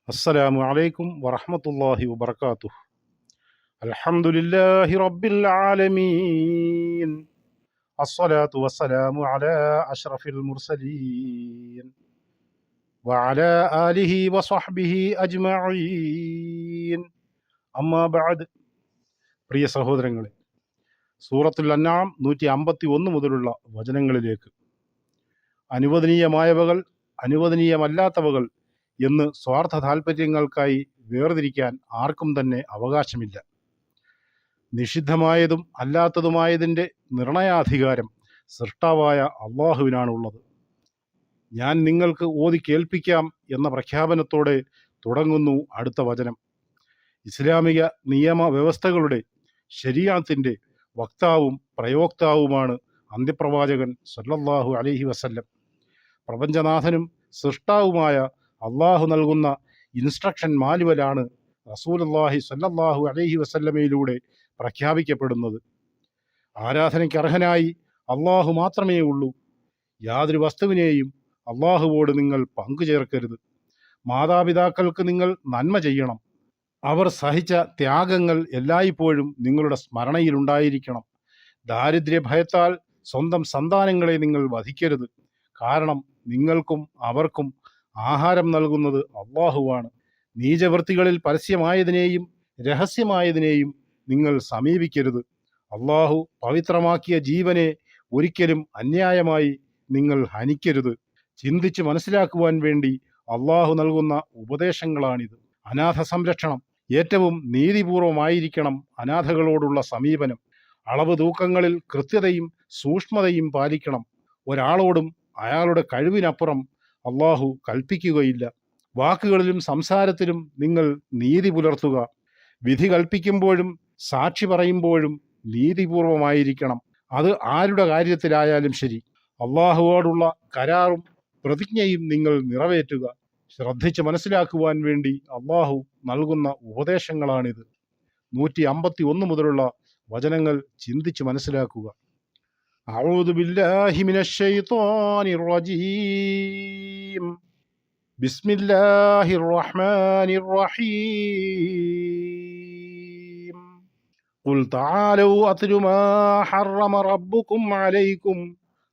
അസ്സലാമു അലൈക്കും വറഹ്മത്തുള്ളാഹി വബറകാതുഹു. അൽഹംദുലില്ലാഹി റബ്ബിൽ ആലമീൻ. അസ്സലാത്തു വസ്സലാമു അലാ അഷ്റഫിൽ മുർസലീൻ വഅലാ ആലിഹി വസ്വഹ്ബിഹി അജ്മഈൻ. അമ്മാ ബഅദ്. പ്രിയ സഹോദരങ്ങളെ, സൂറത്തുൽ അൻആം 151 മുതലുള്ള വചനങ്ങളിലേക്ക്. അനുവദനീയമായവകൾ, അനുവദനീയമല്ലാത്തവകൾ എന്ന് സ്വാർത്ഥ താൽപ്പര്യങ്ങൾക്കായി വേർതിരിക്കാൻ ആർക്കും തന്നെ അവകാശമില്ല. നിഷിദ്ധമായതും അല്ലാത്തതുമായതിൻ്റെ നിർണയാധികാരം സൃഷ്ടാവായ അള്ളാഹുവിനാണുള്ളത്. ഞാൻ നിങ്ങൾക്ക് ഓതി കേൾപ്പിക്കാം എന്ന പ്രഖ്യാപനത്തോടെ തുടങ്ങുന്നു അടുത്ത വചനം. ഇസ്ലാമിക നിയമവ്യവസ്ഥകളുടെ ശരീഅത്തിൻ്റെ വക്താവും പ്രയോക്താവുമാണ് അന്ത്യപ്രവാചകൻ സല്ലല്ലാഹു അലൈഹി വസല്ലം. പ്രപഞ്ചനാഥനും സൃഷ്ടാവുമായ അള്ളാഹു നൽകുന്ന ഇൻസ്ട്രക്ഷൻ മാനുവലാണ് റസൂലുള്ളാഹി സ്വല്ലല്ലാഹു അലൈഹി വസല്ലമയിലൂടെ പ്രഖ്യാപിക്കപ്പെടുന്നത്. ആരാധനയ്ക്ക് അർഹനായി അള്ളാഹു മാത്രമേ ഉള്ളൂ. യാതൊരു വസ്തുവിനെയും അള്ളാഹുവോട് നിങ്ങൾ പങ്കുചേർക്കരുത്. മാതാപിതാക്കൾക്ക് നിങ്ങൾ നന്മ ചെയ്യണം. അവർ സഹിച്ച ത്യാഗങ്ങൾ എല്ലായ്പ്പോഴും നിങ്ങളുടെ സ്മരണയിലുണ്ടായിരിക്കണം. ദാരിദ്ര്യ ഭയത്താൽ സ്വന്തം സന്താനങ്ങളെ നിങ്ങൾ വധിക്കരുത്. കാരണം നിങ്ങൾക്കും അവർക്കും ആഹാരം നൽകുന്നത് അള്ളാഹുവാണ്. നീചവൃത്തികളിൽ പരസ്യമായതിനെയും രഹസ്യമായതിനെയും നിങ്ങൾ സമീപിക്കരുത്. അള്ളാഹു പവിത്രമാക്കിയ ജീവനെ ഒരിക്കലും അന്യായമായി നിങ്ങൾ ഹനിക്കരുത്. ചിന്തിച്ച് മനസ്സിലാക്കുവാൻ വേണ്ടി അള്ളാഹു നൽകുന്ന ഉപദേശങ്ങളാണിത്. അനാഥ സംരക്ഷണം. ഏറ്റവും നീതിപൂർവമായിരിക്കണം അനാഥകളോടുള്ള സമീപനം. അളവ് തൂക്കങ്ങളിൽ കൃത്യതയും സൂക്ഷ്മതയും പാലിക്കണം. ഒരാളോടും അയാളുടെ കഴിവിനപ്പുറം അള്ളാഹു കൽപ്പിക്കുകയില്ല. വാക്കുകളിലും സംസാരത്തിലും നിങ്ങൾ നീതി പുലർത്തുക. വിധി കൽപ്പിക്കുമ്പോഴും സാക്ഷി പറയുമ്പോഴും നീതിപൂർവമായിരിക്കണം. അത് ആരുടെ കാര്യത്തിലായാലും ശരി. അള്ളാഹുവോടുള്ള കരാറും പ്രതിജ്ഞയും നിങ്ങൾ നിറവേറ്റുക. ശ്രദ്ധിച്ച് മനസ്സിലാക്കുവാൻ വേണ്ടി അള്ളാഹു നൽകുന്ന ഉപദേശങ്ങളാണിത്. 151 മുതലുള്ള വചനങ്ങൾ ചിന്തിച്ച് മനസ്സിലാക്കുക. അഊദു ബില്ലാഹി മിനശ് ശൈത്വാനിർ റജീം. ബിസ്മില്ലാഹിർ റഹ്മാനിർ റഹീം. ഖുൽ തആലൂ അത്ലു മാ ഹറമ റബ്ബുകും അലൈക്കും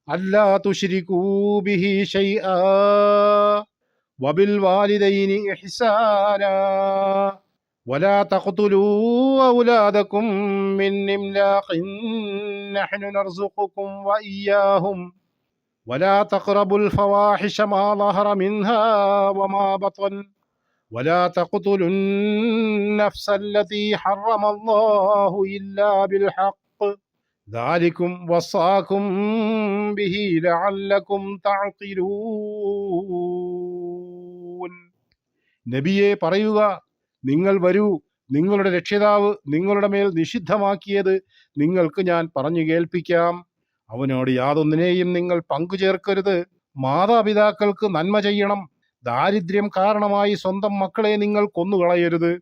അല്ലാ തുശ്രികൂ ബിഹി ശൈആ വബിൽ വാലിദൈനി ഇഹ്സാനാ വലാ തഖ്തുലൂ ഔലാദകും മിൻ ഇംലാഖിൻ നഹ്നു നർസുഖുകും വഇയ്യാഹും വലാ തഖ്റബുൽ ഫവാഹിശ മാ ളഹറ മിൻഹാ വമാ ബطن വലാ തഖ്തുലുൻ നഫ്സ അല്ലതീ ഹറമല്ലാഹു ഇല്ലാ ബിൽ ഹഖ് ദാലികും വസ്സാകും ബിഹി ലഅല്ലകും തഅഖിലൂൻ. നബിയെ പറയുക, നിങ്ങൾ വരൂ, നിങ്ങളുടെ രക്ഷിതാവ് നിങ്ങളുടെ മേൽ നിഷിദ്ധമാക്കിയത് നിങ്ങൾക്ക് ഞാൻ പറഞ്ഞു കേൾപ്പിക്കാം. അവനോട് യാതൊന്നിനെയും നിങ്ങൾ പങ്കുചേർക്കരുത്. മാതാപിതാക്കൾക്ക് നന്മ ചെയ്യണം. ദാരിദ്ര്യം കാരണമായി സ്വന്തം മക്കളെ നിങ്ങൾ കൊന്നുകളയരുത്.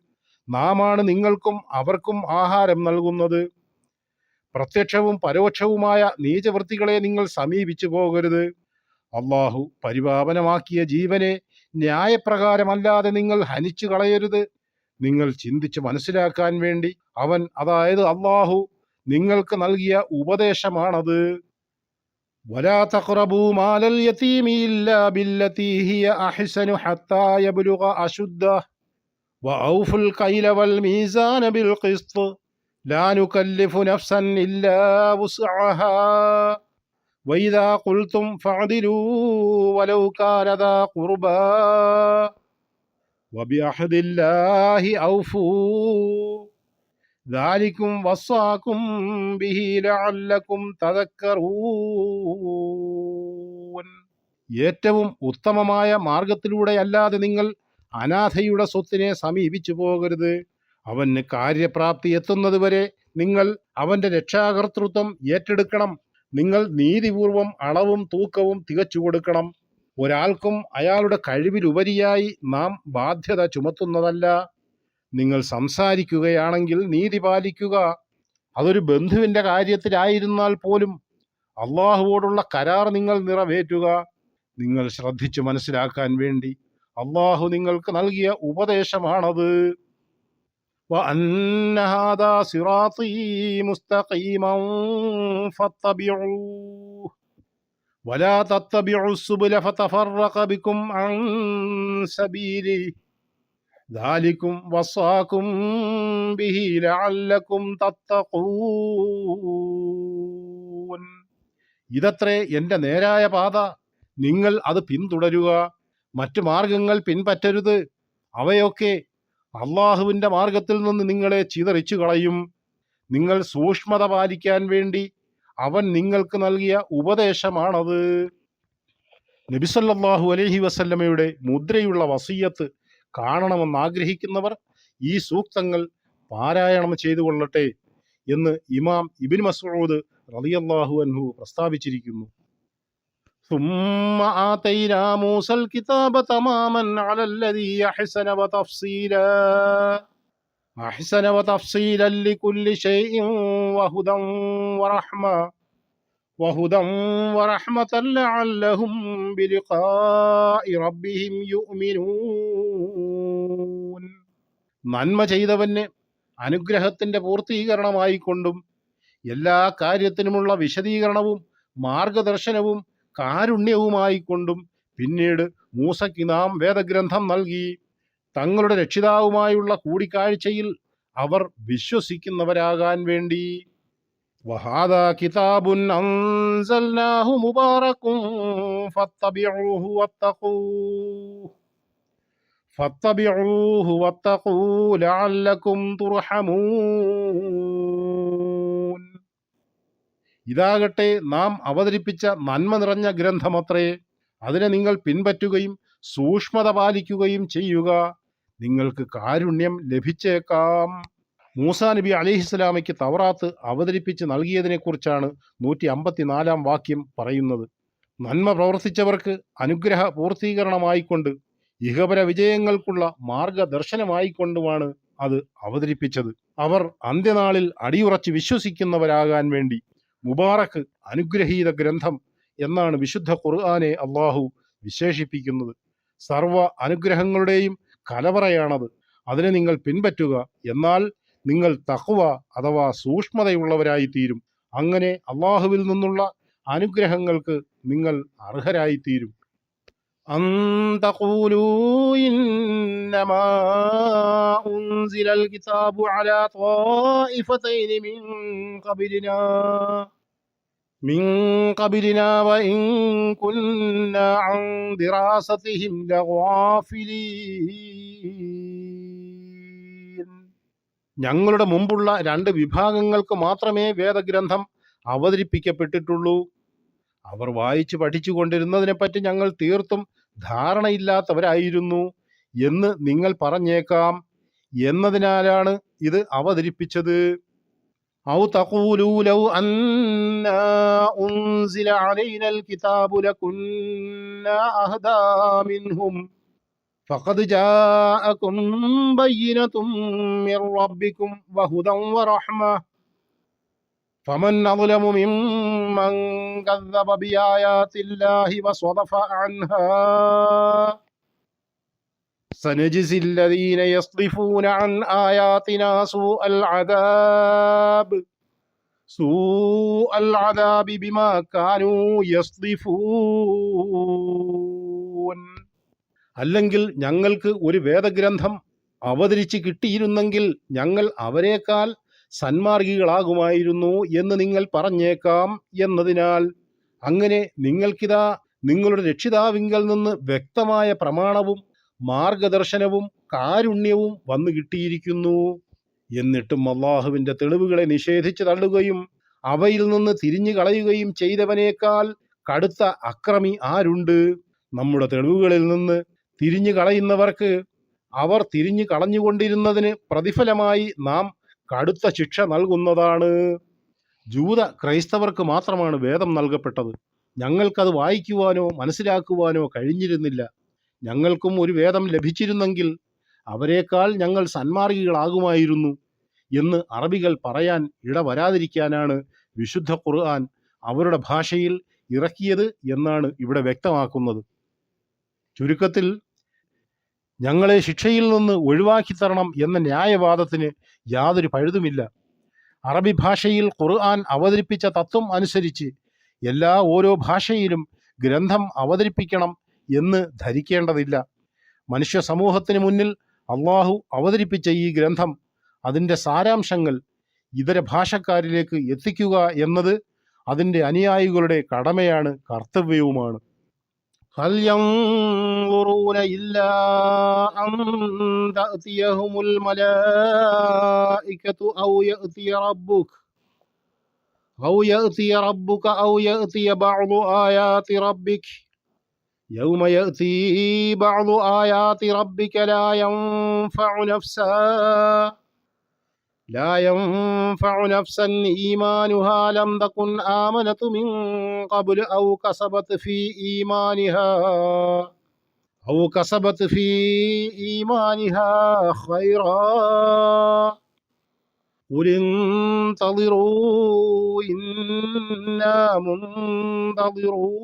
നാമാണ് നിങ്ങൾക്കും അവർക്കും ആഹാരം നൽകുന്നത്. പ്രത്യക്ഷവും പരോക്ഷവുമായ നീചവൃത്തികളെ നിങ്ങൾ സമീപിച്ചു പോകരുത്. അള്ളാഹു പരിപാവനമാക്കിയ ജീവനെ ന്യായപ്രകാരമല്ലാതെ നിങ്ങൾ ഹനിച്ചു കളയരുത്. നിങ്ങൾ ചിന്തിച്ച് മനസ്സിലാക്കാൻ വേണ്ടി അവൻ, അതായത് അള്ളാഹു, നിങ്ങൾക്ക് നൽകിയ ഉപദേശമാണത്. വലാ തഖ്റബൂ മാലൽ യതീമി ഇല്ലാ ബില്ലതീ ഹിയ അഹ്സനു ഹത്താ യബ്ലുഗ അശുദ്ദഹു വഔഫുൽ കൈല വൽ മീസാന ബിൽ ഖിസ്ത് ലാ നുകല്ലിഫു നഫ്സൻ ഇല്ലാ വുസ്അഹാ വഇദാ ഖുൽതും ഫഅദിലൂ വലൗ കാന ദാ ഖുർബാ വബിഅഹദില്ലാഹി ഔഫൂ ദാലികും വസ്സാകും ബിഹി ലഅല്ലകും തദക്കറൂൻ. ഏറ്റവും ഉത്തമമായ മാർഗത്തിലൂടെയല്ലാതെ നിങ്ങൾ അനാഥയുടെ സ്വത്തിനെ സമീപിച്ചു പോകരുത്. അവന് കാര്യപ്രാപ്തി എത്തുന്നതുവരെ നിങ്ങൾ അവന്റെ രക്ഷാകർതൃത്വം ഏറ്റെടുക്കണം. നിങ്ങൾ നീതിപൂർവം അളവും തൂക്കവും തികച്ചു കൊടുക്കണം. ഒരാൾക്കും അയാളുടെ കഴിവിലുപരിയായി നാം ബാധ്യത ചുമത്തുന്നതല്ല. നിങ്ങൾ സംസാരിക്കുകയാണെങ്കിൽ നീതി പാലിക്കുക. അതൊരു ബന്ധുവിൻ്റെ കാര്യത്തിലായിരുന്നാൽ പോലും അള്ളാഹുവോടുള്ള കരാർ നിങ്ങൾ നിറവേറ്റുക. നിങ്ങൾ ശ്രദ്ധിച്ചു മനസ്സിലാക്കാൻ വേണ്ടി അള്ളാഹു നിങ്ങൾക്ക് നൽകിയ ഉപദേശമാണത്. وأن هذا صراطي مستقيما فاتبعوه ولا تتبعوا السبل فتفرق بكم عن سبيله ذلكم وصاكم به لعلكم تتقون. ഇതത്രേ എന്റെ നേരായ പാത, നിങ്ങൾ അത് പിന്തുടരുക, മറ്റു മാർഗങ്ങൾ പിൻപറ്റരുത്. അവയൊക്കെ അള്ളാഹുവിന്റെ മാർഗത്തിൽ നിന്ന് നിങ്ങളെ ചിതറിച്ചു കളയും. നിങ്ങൾ സൂക്ഷ്മത പാലിക്കാൻ വേണ്ടി അവൻ നിങ്ങൾക്ക് നൽകിയ ഉപദേശമാണത്. നബി സല്ലല്ലാഹു അലൈഹി വസല്ലമയുടെ മുദ്രയുള്ള വസിയ്യത്ത് കാണണമെന്നാഗ്രഹിക്കുന്നവർ ഈ സൂക്തങ്ങൾ പാരായണം ചെയ്തു കൊള്ളട്ടെ എന്ന് ഇമാം ഇബ്നു മസ്ഊദ് റളിയല്ലാഹു അൻഹു പ്രസ്താവിച്ചിരിക്കുന്നു. ثم آتينا موسى الكتاب تماما على الذي أحسن وتفصيلا لكل شيء وهدى ورحمة لعلهم بلقاء ربهم يؤمنون. നന്മ ചെയ്തവന് അനുഗ്രഹത്തിന്റെ പൂർത്തീകരണമായിക്കൊണ്ടും എല്ലാ കാര്യത്തിനുമുള്ള വിശദീകരണവും മാർഗദർശനവും കാരുണ്യവുമായിക്കൊണ്ടും പിന്നീട് മൂസയ്ക്ക് നാം വേദഗ്രന്ഥം നൽകി. തങ്ങളുടെ രക്ഷിതാവുമായുള്ള കൂടിക്കാഴ്ചയിൽ അവർ വിശ്വസിക്കുന്നവരാകാൻ വേണ്ടി. വഹാദാ കിതാബുൻ അൻസൽനാഹു മുബാറകുൻ ഫത്തബിഊഹു വത്തഖൂ ലഅല്ലകും തുർഹമൂൻ. ഇതാകട്ടെ നാം അവതരിപ്പിച്ച നന്മ നിറഞ്ഞ ഗ്രന്ഥമത്രേ. അതിനെ നിങ്ങൾ പിൻപറ്റുകയും സൂക്ഷ്മത പാലിക്കുകയും ചെയ്യുക, നിങ്ങൾക്ക് കാരുണ്യം ലഭിച്ചേക്കാം. മൂസാ നബി അലൈഹിസ്സലാമയ്ക്ക് തൗറാത്ത് അവതരിപ്പിച്ച് നൽകിയതിനെക്കുറിച്ചാണ് 154 വാക്യം പറയുന്നത്. നന്മ പ്രവർത്തിച്ചവർക്ക് അനുഗ്രഹ പൂർത്തീകരണമായിക്കൊണ്ട് ഇഹപര വിജയങ്ങൾക്കുള്ള മാർഗദർശനമായിക്കൊണ്ടുമാണ് അത് അവതരിപ്പിച്ചത്. അവർ അന്ത്യനാളിൽ അടിയുറച്ച് വിശ്വസിക്കുന്നവരാകാൻ വേണ്ടി. മുബാറക്ക് അനുഗ്രഹീത ഗ്രന്ഥം എന്നാണ് വിശുദ്ധ ഖുർആനെ അള്ളാഹു വിശേഷിപ്പിക്കുന്നത്. സർവ അനുഗ്രഹങ്ങളുടെയും കലവറയാണത്. അതിനെ നിങ്ങൾ പിൻപറ്റുക, എന്നാൽ നിങ്ങൾ തഖ്വ അഥവാ സൂക്ഷ്മതയുള്ളവരായി തീരും. അങ്ങനെ അള്ളാഹുവിൽ നിന്നുള്ള അനുഗ്രഹങ്ങൾക്ക് നിങ്ങൾ അർഹരായിത്തീരും. അൻ തഖൂലൂ ഇന്നമാ ഉൻസിലൽ കിതാബു അലാ ത്വായിഫതൈനി മിൻ ഖബലിനാ വഇൻ കുന്നാ അൻ ദിറാസതിഹിം ലഗാഫിലീൻ. ഞങ്ങളുടെ മുമ്പുള്ള 2 വിഭാഗങ്ങൾക്ക് മാത്രമേ വേദഗ്രന്ഥം അവതരിപ്പിക്കപ്പെട്ടിട്ടുള്ളൂ. അവർ വായിച്ചു പഠിച്ചു കൊണ്ടിരുന്നതിനെപ്പറ്റി ഞങ്ങൾ തീർത്തും ധാരണയില്ലാത്തവരായിരുന്നു എന്ന് നിങ്ങൾ പറഞ്ഞേക്കാം. എന്നതിനാലാണ് ഇത് അവതരിപ്പിച്ചത്. ഔ തഖൂലൂ ലൗ അന്നാ ഉൻസില അലൈനൽ കിതാബു ലകുന്നാ അഹ്ദാ മിൻഹും ഫഖദ് ജാഅകും ബയ്യിനതും മിർ റബ്ബികും വഹുദൻ വറഹ്മ ഫമൻ അദ്ലമു മിമ്മൻ കദ്ദബ ബിആയാതില്ലാഹി വസദഫ അൻഹാ സനജ്സിൽ ലദീന യസ്ദിഫൂന അൻ ആയാതിനാ സൂഅൽ അദാബി ബിമാ കാനൂ യസ്ദിഫൂൻ. അല്ലെങ്കിൽ ഞങ്ങൾക്ക് ഒരു വേദഗ്രന്ഥം അവതരിച്ച് കിട്ടിയിരുന്നെങ്കിൽ ഞങ്ങൾ അവരെക്കാൾ സന്മാർഗികളാകുമായിരുന്നു എന്ന് നിങ്ങൾ പറഞ്ഞേക്കാം. എന്നതിനാൽ അങ്ങനെ നിങ്ങൾക്കിതാ നിങ്ങളുടെ രക്ഷിതാവിങ്കൽ നിന്ന് വ്യക്തമായ പ്രമാണവും മാർഗദർശനവും കാരുണ്യവും വന്നു കിട്ടിയിരിക്കുന്നു. എന്നിട്ടും അള്ളാഹുവിന്റെ തെളിവുകളെ നിഷേധിച്ചു തള്ളുകയും അവയിൽ നിന്ന് തിരിഞ്ഞു കളയുകയും ചെയ്തവനേക്കാൾ കടുത്ത അക്രമി ആരുണ്ട്? നമ്മുടെ തെളിവുകളിൽ നിന്ന് തിരിഞ്ഞു കളയുന്നവർക്ക് അവർ തിരിഞ്ഞു കളഞ്ഞുകൊണ്ടിരുന്നതിന് പ്രതിഫലമായി നാം കടുത്ത ശിക്ഷ നൽകുന്നതാണ്. ജൂത ക്രൈസ്തവർക്ക് മാത്രമാണ് വേദം നൽകപ്പെട്ടത്. ഞങ്ങൾക്കത് വായിക്കുവാനോ മനസ്സിലാക്കുവാനോ കഴിഞ്ഞിരുന്നില്ല. ഞങ്ങൾക്കും ഒരു വേദം ലഭിച്ചിരുന്നെങ്കിൽ അവരെക്കാൾ ഞങ്ങൾ സന്മാർഗികളാകുമായിരുന്നു എന്ന് അറബികൾ പറയാൻ ഇടവരാതിരിക്കാനാണ് വിശുദ്ധ ഖുർആൻ അവരുടെ ഭാഷയിൽ ഇറക്കിയത് എന്നാണ് ഇവിടെ വ്യക്തമാക്കുന്നത്. ചുരുക്കത്തിൽ ഞങ്ങളെ ശിക്ഷയിൽ നിന്ന് ഒഴിവാക്കി തരണം എന്ന ന്യായവാദത്തിന് യാതൊരു പഴുതുമില്ല. അറബി ഭാഷയിൽ ഖുർആൻ അവതരിപ്പിച്ച തത്വം അനുസരിച്ച് ഓരോ ഭാഷയിലും ഗ്രന്ഥം അവതരിപ്പിക്കണം എന്ന് ധരിക്കേണ്ടതില്ല. മനുഷ്യ സമൂഹത്തിന് മുന്നിൽ അള്ളാഹു അവതരിപ്പിച്ച ഈ ഗ്രന്ഥം, അതിൻ്റെ സാരാംശങ്ങൾ ഇതര ഭാഷക്കാരിലേക്ക് എത്തിക്കുക എന്നത് അതിൻ്റെ അനുയായികളുടെ കടമയാണ്, കർത്തവ്യവുമാണ്. هل ينظرون إلا أن تأتيهم الملائكة أو يأتي ربك أو يأتي بعض آيات ربك يوم يأتي بعض آيات ربك لا ينفع نفسا إيمانها لم تكن آمنت من قبل أو كسبت في إيمانها خيرا قل انتظروا إنا منتظرون.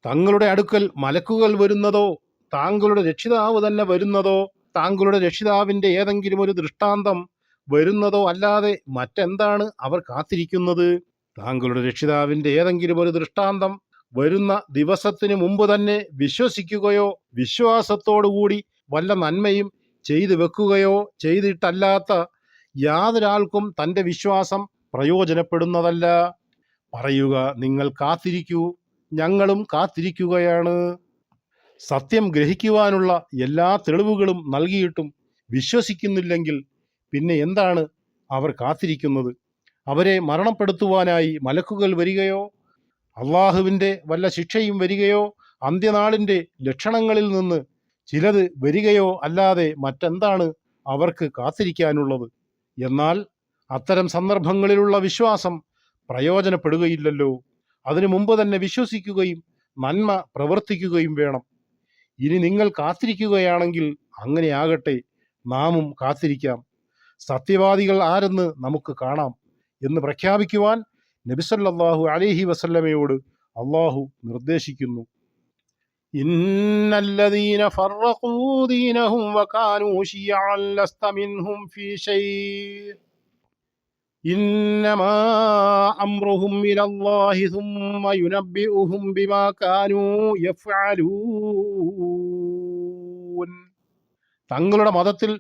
തങ്ങളുടെ അടുക്കൽ മലക്കുകൾ വരുന്നതോ താങ്കളുടെ രക്ഷിതാവ് തന്നെ വരുന്നതോ താങ്കളുടെ രക്ഷിതാവിൻ്റെ ഏതെങ്കിലും ഒരു ദൃഷ്ടാന്തം വരുന്നതോ അല്ലാതെ മറ്റെന്താണ് അവർ കാത്തിരിക്കുന്നത്? താങ്കളുടെ രക്ഷിതാവിൻ്റെ ഏതെങ്കിലും ഒരു ദൃഷ്ടാന്തം വരുന്ന ദിവസത്തിന് മുമ്പ് തന്നെ വിശ്വസിക്കുകയോ വിശ്വാസത്തോടുകൂടി വല്ല നന്മയും ചെയ്തു വെക്കുകയോ ചെയ്തിട്ടല്ലാത്ത യാതൊരാൾക്കും തൻ്റെ വിശ്വാസം പ്രയോജനപ്പെടുന്നതല്ല. പറയുക, നിങ്ങൾ കാത്തിരിക്കൂ, ഞങ്ങളും കാത്തിരിക്കുകയാണ്. സത്യം ഗ്രഹിക്കുവാനുള്ള എല്ലാ തെളിവുകളും നൽകിയിട്ടും വിശ്വസിക്കുന്നില്ലെങ്കിൽ പിന്നെ എന്താണ് അവർ കാത്തിരിക്കുന്നത്? അവരെ മരണപ്പെടുത്തുവാനായി മലക്കുകൾ വരികയോ അള്ളാഹുവിൻ്റെ വല്ല ശിക്ഷയും വരികയോ അന്ത്യനാളിൻ്റെ ലക്ഷണങ്ങളിൽ നിന്ന് ചിലത് വരികയോ അല്ലാതെ മറ്റെന്താണ് അവർക്ക് കാത്തിരിക്കാനുള്ളത്? എന്നാൽ അത്തരം സന്ദർഭങ്ങളിലുള്ള വിശ്വാസം പ്രയോജനപ്പെടുകയില്ലല്ലോ. അതിനു മുമ്പ് തന്നെ വിശ്വസിക്കുകയും നന്മ പ്രവർത്തിക്കുകയും വേണം. ഇനി നിങ്ങൾ കാത്തിരിക്കുകയാണെങ്കിൽ അങ്ങനെയാകട്ടെ, നാമും കാത്തിരിക്കാം. സത്യവാദികൾ ആരെന്ന് നമുക്ക് കാണാം എന്ന് പ്രഖ്യാപിക്കുവാൻ നബി സല്ലല്ലാഹു അലൈഹി വസല്ലമയോട് അള്ളാഹു നിർദ്ദേശിക്കുന്നു. ഇന്നല്ലദീന ഫറഖൂ ദീനഹും വകാനൂ ശിയഅൻ ലസ്ത മിൻഹും ഫീ ശൈഇ ഇന്നമാ അംറുഹും ഇലല്ലാഹി സുമ്മ യുനബ്ബിഉഹും ബിമാ കാനൂ യഫ്അലൂൻ. തങ്ങളുടെ മതത്തിൽ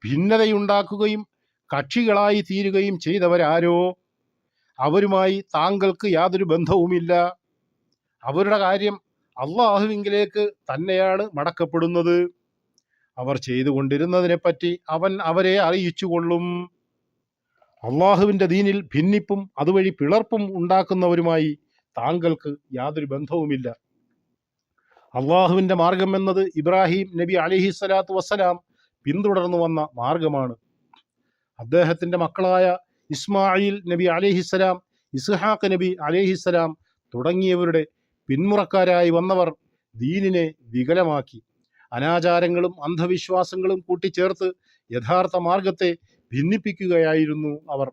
ഭിന്നതയുണ്ടാക്കുകയും കക്ഷികളായി തീരുകയും ചെയ്തവരാരോ അവരുമായി താങ്കൾക്ക് യാതൊരു ബന്ധവുമില്ല. അവരുടെ കാര്യം അള്ളാഹുവിങ്കിലേക്ക് തന്നെയാണ് മടക്കപ്പെടുന്നത്. അവർ ചെയ്തുകൊണ്ടിരുന്നതിനെപ്പറ്റി അവൻ അവരെ അറിയിച്ചുകൊള്ളും. അള്ളാഹുവിൻ്റെ ദീനിൽ ഭിന്നിപ്പും അതുവഴി പിളർപ്പും ഉണ്ടാക്കുന്നവരുമായി താങ്കൾക്ക് യാതൊരു ബന്ധവുമില്ല. അള്ളാഹുവിൻ്റെ മാർഗം എന്നത് ഇബ്രാഹിം നബി അലൈഹിസ്സലാത്തു വസ്സലാം പിന്തുടർന്നു വന്ന മാർഗമാണ്. അദ്ദേഹത്തിൻ്റെ മക്കളായ ഇസ്മായിൽ നബി അലൈഹിസ്സലാം, ഇസ്ഹാഖ് നബി അലൈഹിസ്സലാം തുടങ്ങിയവരുടെ പിന്മുറക്കാരായി വന്നവർ ദീനിനെ വികലമാക്കി അനാചാരങ്ങളും അന്ധവിശ്വാസങ്ങളും കൂട്ടിച്ചേർത്ത് യഥാർത്ഥ മാർഗത്തെ ഭിന്നിപ്പിക്കുകയായിരുന്നു അവർ.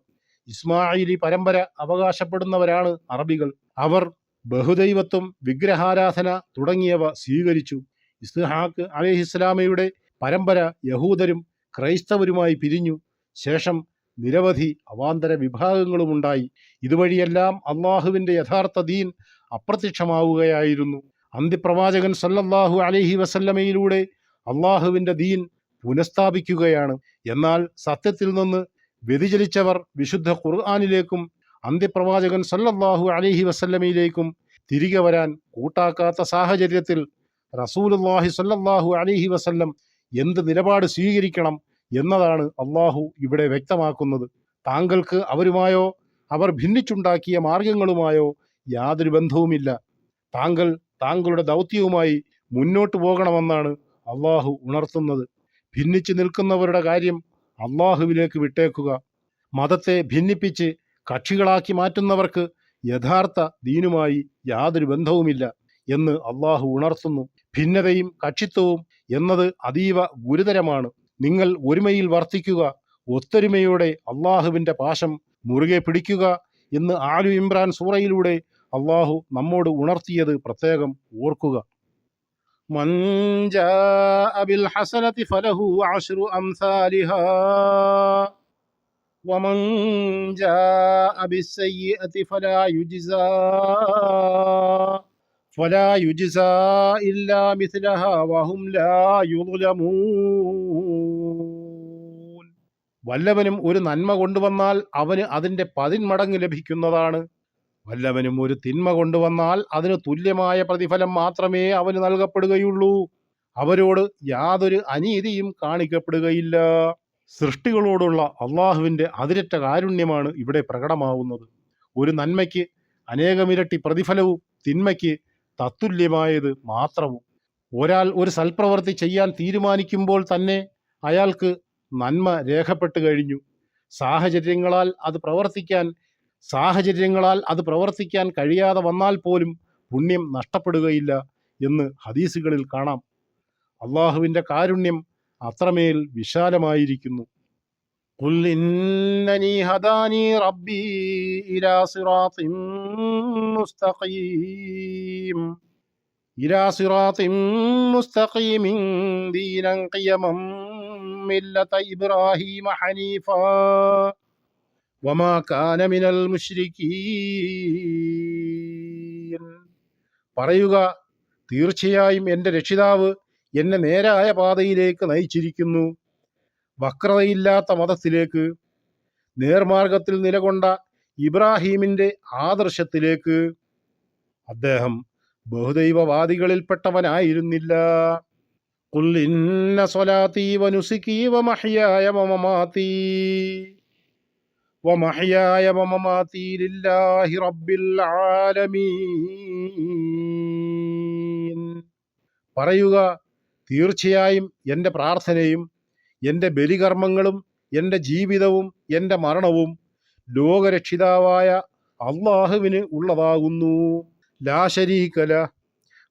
ഇസ്മായിലി പരമ്പര അവകാശപ്പെടുന്നവരാണ് അറബികൾ. അവർ ബഹുദൈവത്വം, വിഗ്രഹാരാധന തുടങ്ങിയവ സ്വീകരിച്ചു. ഇസ്ഹാഖ് അലൈഹിസ്സലാമയുടെ പരമ്പര യഹൂദരും ക്രൈസ്തവരുമായി പിരിഞ്ഞു. ശേഷം നിരവധി അവാന്തര വിഭാഗങ്ങളുമുണ്ടായി. ഇതുവഴിയെല്ലാം അള്ളാഹുവിൻ്റെ യഥാർത്ഥ ദീൻ അപ്രത്യക്ഷമാവുകയായിരുന്നു. അന്ത്യപ്രവാചകൻ സല്ലല്ലാഹു അലൈഹി വസല്ലമയിലൂടെ അള്ളാഹുവിൻ്റെ ദീൻ പുനഃസ്ഥാപിക്കുകയാണ്. എന്നാൽ സത്യത്തിൽ നിന്ന് വ്യതിചലിച്ചവർ വിശുദ്ധ ഖുർആനിലേക്കും അന്ത്യപ്രവാചകൻ സല്ലല്ലാഹു അലൈഹി വസല്ലമയിലേക്കും തിരികെ വരാൻ കൂട്ടാക്കാത്ത സാഹചര്യത്തിൽ റസൂലുള്ളാഹി സല്ലല്ലാഹു അലൈഹി വസല്ലം എന്ത് നിലപാട് സ്വീകരിക്കണം എന്നതാണ് അള്ളാഹു ഇവിടെ വ്യക്തമാക്കുന്നത്. താങ്കൾക്ക് അവരുമായോ അവർ ഭിന്നിച്ചുണ്ടാക്കിയ മാർഗങ്ങളുമായോ യാതൊരു ബന്ധവുമില്ല. താങ്കൾ താങ്കളുടെ ദൗത്യവുമായി മുന്നോട്ടു പോകണമെന്നാണ് അള്ളാഹു ഉണർത്തുന്നത്. ഭിന്നിച്ചു നിൽക്കുന്നവരുടെ കാര്യം അള്ളാഹുവിലേക്ക് വിട്ടേക്കുക. മതത്തെ ഭിന്നിപ്പിച്ച് കക്ഷികളാക്കി മാറ്റുന്നവർക്ക് യഥാർത്ഥ ദീനുമായി യാതൊരു ബന്ധവുമില്ല എന്ന് അള്ളാഹു ഉണർത്തുന്നു. ഭിന്നതയും കക്ഷിത്വവും എന്നത് അതീവ ഗുരുതരമാണ്. നിങ്ങൾ ഒരുമയിൽ വർത്തിക്കുക, ഒത്തൊരുമയോടെ അള്ളാഹുവിൻ്റെ പാശം മുറുകെ പിടിക്കുക എന്ന് ആലു ഇമ്രാൻ സൂറയിലൂടെ അള്ളാഹു നമ്മോട് ഉണർത്തിയത് പ്രത്യേകം ഓർക്കുക. മൻ ജാഅ ബിൽ ഹസനതി ഫലഹു അശ്റു അംസാലിഹാ വമൻ ജാഅ ബിസ്സയ്യിഅതി ഫലാ യുജ്സാ ഇല്ലാ മിസ്ലഹാ വഹും ലാ യുദ്ലമൂൻ. വല്ലവനും ഒരു നന്മ കൊണ്ടുവന്നാൽ അവന് അതിൻ്റെ 10 മടങ്ങ് ലഭിക്കുന്നതാണ്. വല്ലവനും ഒരു തിന്മ കൊണ്ടുവന്നാൽ അതിന് തുല്യമായ പ്രതിഫലം മാത്രമേ അവന് നൽകപ്പെടുകയുള്ളൂ. അവരോട് യാതൊരു അനീതിയും കാണിക്കപ്പെടുകയില്ല. സൃഷ്ടികളോടുള്ള അള്ളാഹുവിൻ്റെ അതിരറ്റ കാരുണ്യമാണ് ഇവിടെ പ്രകടമാവുന്നത്. ഒരു നന്മയ്ക്ക് അനേകമിരട്ടി പ്രതിഫലവും തിന്മയ്ക്ക് തത്തുല്യമായത് മാത്രവും. ഒരാൾ ഒരു സൽപ്രവൃത്തി ചെയ്യാൻ തീരുമാനിക്കുമ്പോൾ തന്നെ അയാൾക്ക് നന്മ രേഖപ്പെട്ട് കഴിഞ്ഞു. സാഹചര്യങ്ങളാൽ അത് പ്രവർത്തിക്കാൻ കഴിയാതെ വന്നാൽ പോലും പുണ്യം നഷ്ടപ്പെടുകയില്ല എന്ന് ഹദീസുകളിൽ കാണാം. അള്ളാഹുവിൻ്റെ കാരുണ്യം അത്രമേൽ വിശാലമായിരിക്കുന്നു. ഖുൽ ഇന്നനി ഹദാനി റബ്ബി ഇലാ സിറാത്തിൻ മുസ്തഖീമിൻ ദീനൻ ഖിയമൻ മില്ലത ഇബ്രാഹീമ ഹനീഫാ വമാ കാന മിനൽ മുശ്രികീൻ. പറയുക, തീർച്ചയായും എൻ്റെ രക്ഷിതാവ് എന്നെ നേരായ പാതയിലേക്ക് നയിച്ചിരിക്കുന്നു, വക്രതയില്ലാത്ത മതത്തിലേക്ക്, നേർമാർഗത്തിൽ നിലകൊണ്ട ഇബ്രാഹീമിൻ്റെ ആദർശത്തിലേക്ക്. അദ്ദേഹം ബഹുദൈവവാദികളിൽപ്പെട്ടവനായിരുന്നില്ല. ഖുൽ ഇന്ന സ്വലാത്തി വനുസുകി വമഹ്യായ വമമാതി ലില്ലാഹി റബ്ബിൽ ആലമീൻ. പറയുക, തീർച്ചയായും എൻ്റെ പ്രാർത്ഥനയും എൻ്റെ ബലികർമ്മങ്ങളും എൻ്റെ ജീവിതവും എൻ്റെ മരണവും ലോകരക്ഷിതാവായ അള്ളാഹുവിന് ഉള്ളതാകുന്നു. ലാ ശരീക ലഹ്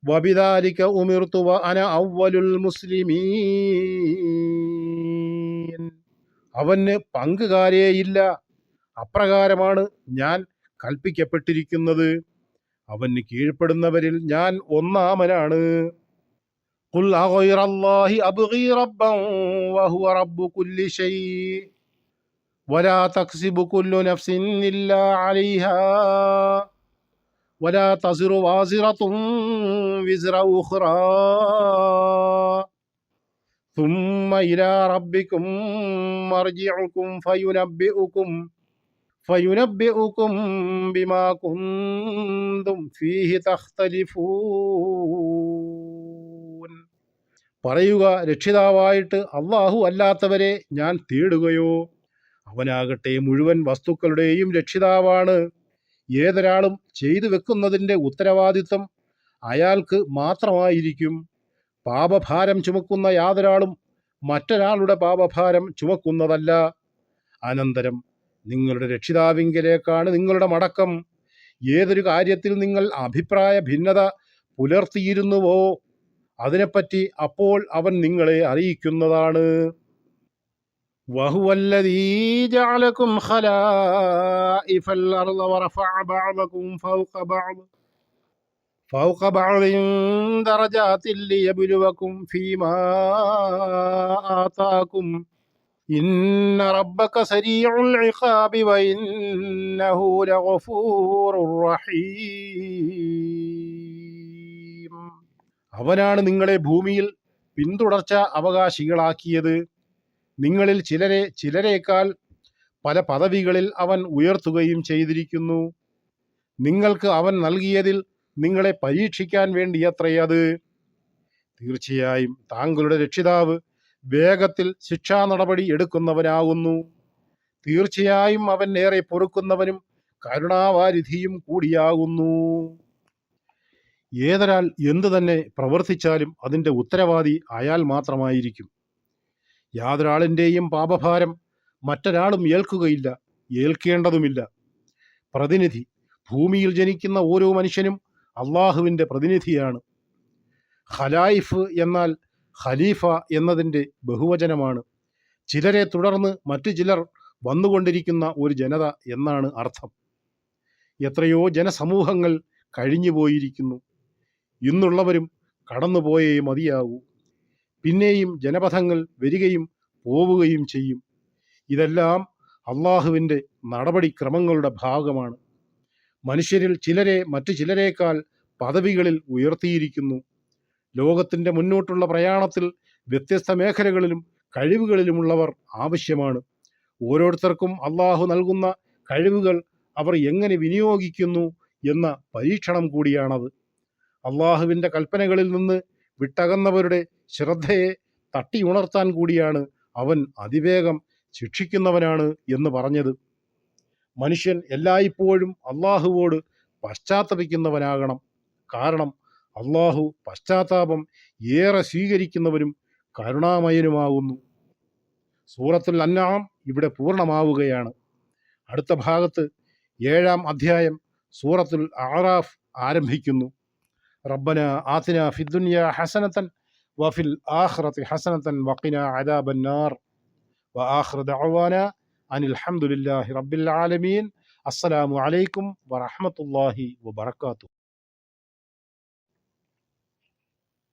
വബിദാലിക ഉമിർതു വഅന അവ്വലുൽ മുസ്ലിമീൻ. അവന് പങ്കുകാരേയില്ല, അപ്രകാരമാണ് ഞാൻ കൽപ്പിക്കപ്പെട്ടിരിക്കുന്നത്, അവന് കീഴ്പ്പെടുന്നവരിൽ ഞാൻ ഒന്നാമനാണ്. ഖുൽ അഗൈറല്ലാഹി അബ്ഗി റബ്ബൻ വഹുവ റബ്ബു കുല്ലി ശൈഇ വലാ തക്സിബു കുല്ലു നഫ്സിൻ ഇല്ലാ അലൈഹാ വലാ തസിറു വാസിറത്തുൻ വിസ്റ ഉഖ്റാ ثم إلى ربكم مرجعكم فينبئكم بما كنتم فيه تختلفون. പറയുക, രക്ഷിതാവായിട്ട് അള്ളാഹു അല്ലാത്തവരെ ഞാൻ തേടുകയോ? അവനാകട്ടെ മുഴുവൻ വസ്തുക്കളുടെയും രക്ഷിതാവാണ്. ഏതൊരാളും ചെയ്തു വെക്കുന്നതിൻ്റെ ഉത്തരവാദിത്വം അയാൾക്ക് മാത്രമായിരിക്കും. പാപഭാരം ചുമക്കുന്ന യാതൊരാളും മറ്റൊരാളുടെ പാപഭാരം ചുമക്കുന്നതല്ല. അനന്തരം നിങ്ങളുടെ രക്ഷിതാവിങ്കലേക്കാണ് നിങ്ങളുടെ മടക്കം. ഏതൊരു കാര്യത്തിൽ നിങ്ങൾ അഭിപ്രായ ഭിന്നത പുലർത്തിയിരുന്നുവോ അതിനെപ്പറ്റി അപ്പോൾ അവൻ നിങ്ങളെ അറിയിക്കുന്നതാണ്. വഹുവല്ലദീ ജഅലകും ഖലായിഫൽ അർള വറഫഅ ബഅദകും ഫൗഖ ബഅദിൻ ദറജാതിൻ ലിയബ്ലുവകും ഫീമാ ആതാകും ഇന്ന റബ്ബക സരീഉൽ ഇഖാബി വഇന്നഹു ലഗഫൂറുർ റഹീം. അവനാണ് നിങ്ങളെ ഭൂമിയിൽ പിന്തുടർച്ച അവകാശികളാക്കിയത്. നിങ്ങളിൽ ചിലരേക്കാൾ പല പദവികളിൽ അവൻ ഉയർത്തുകയും ചെയ്തിരിക്കുന്നു. നിങ്ങൾക്ക് അവൻ നൽകിയതിൽ നിങ്ങളെ പരീക്ഷിക്കാൻ വേണ്ടിയത്രയത്. തീർച്ചയായും താങ്കളുടെ രക്ഷിതാവ് വേഗത്തിൽ ശിക്ഷാ നടപടി എടുക്കുന്നവനാകുന്നു. തീർച്ചയായും അവൻ ഏറെ പൊറുക്കുന്നവനും കരുണാവാരിധിയും കൂടിയാകുന്നു. ഏതൊരാൾ എന്തു തന്നെ പ്രവർത്തിച്ചാലും അതിൻ്റെ ഉത്തരവാദി അയാൾ മാത്രമായിരിക്കും. യാതൊരാളിൻ്റെയും പാപഭാരം മറ്റൊരാളും ഏൽക്കുകയില്ല, ഏൽക്കേണ്ടതുമില്ല. പ്രതിനിധി, ഭൂമിയിൽ ജനിക്കുന്ന ഓരോ മനുഷ്യനും അള്ളാഹുവിൻ്റെ പ്രതിനിധിയാണ്. ഖലായിഫ് എന്നാൽ ഖലീഫ എന്നതിൻ്റെ ബഹുവചനമാണ്. ചിലരെ തുടർന്ന് മറ്റു ചിലർ വന്നുകൊണ്ടിരിക്കുന്ന ഒരു ജനത എന്നാണ് അർത്ഥം. എത്രയോ ജനസമൂഹങ്ങൾ കഴിഞ്ഞുപോയിരിക്കുന്നു. ഇന്നുള്ളവരും കടന്നുപോയേ മതിയാകൂ. പിന്നെയും ജനപഥങ്ങൾ വരികയും പോവുകയും ചെയ്യും. ഇതെല്ലാം അള്ളാഹുവിൻ്റെ നടപടിക്രമങ്ങളുടെ ഭാഗമാണ്. മനുഷ്യരിൽ ചിലരെ മറ്റു ചിലരേക്കാൾ പദവികളിൽ ഉയർത്തിയിരിക്കുന്നു. ലോകത്തിൻ്റെ മുന്നോട്ടുള്ള പ്രയാണത്തിൽ വ്യത്യസ്ത മേഖലകളിലും കഴിവുകളിലുമുള്ളവർ ആവശ്യമാണ്. ഓരോരുത്തർക്കും അള്ളാഹു നൽകുന്ന കഴിവുകൾ അവർ എങ്ങനെ വിനിയോഗിക്കുന്നു എന്ന പരീക്ഷണം കൂടിയാണത്. അള്ളാഹുവിൻ്റെ കൽപ്പനകളിൽ നിന്ന് വിട്ടകന്നവരുടെ ശ്രദ്ധയെ തട്ടി ഉണർത്താൻ കൂടിയാണ് അവൻ അതിവേഗം ശിക്ഷിക്കുന്നവനാണ് എന്ന് പറഞ്ഞത്. മനുഷ്യൻ എല്ലായ്പ്പോഴും അള്ളാഹുവോട് പശ്ചാത്തപിക്കുന്നവനാകണം. കാരണം അള്ളാഹു പശ്ചാത്താപം ഏറെ സ്വീകരിക്കുന്നവനും കരുണാമയനുമാകുന്നു. സൂറത്തുൽ അൻആം ഇവിടെ പൂർണ്ണമാവുകയാണ്. അടുത്ത ഭാഗത്ത് 7-ാം അധ്യായം സൂറത്തുൽ അഅറാഫ് ആരംഭിക്കുന്നു. റബ്ബന ആതിന ഫിദ്ദുനിയ ഹസനതൻ വഫിൽ ആഖിറതി ഹസനതൻ വഖിന അദാബന്നാർ വആഖിറു ദഅവാന അനിൽ ഹംദുലില്ലാഹി റബ്ബിൽ ആലമീൻ. അസ്സലാമു അലൈക്കും വറഹ്മത്തുള്ളാഹി വബറകാതുഹു.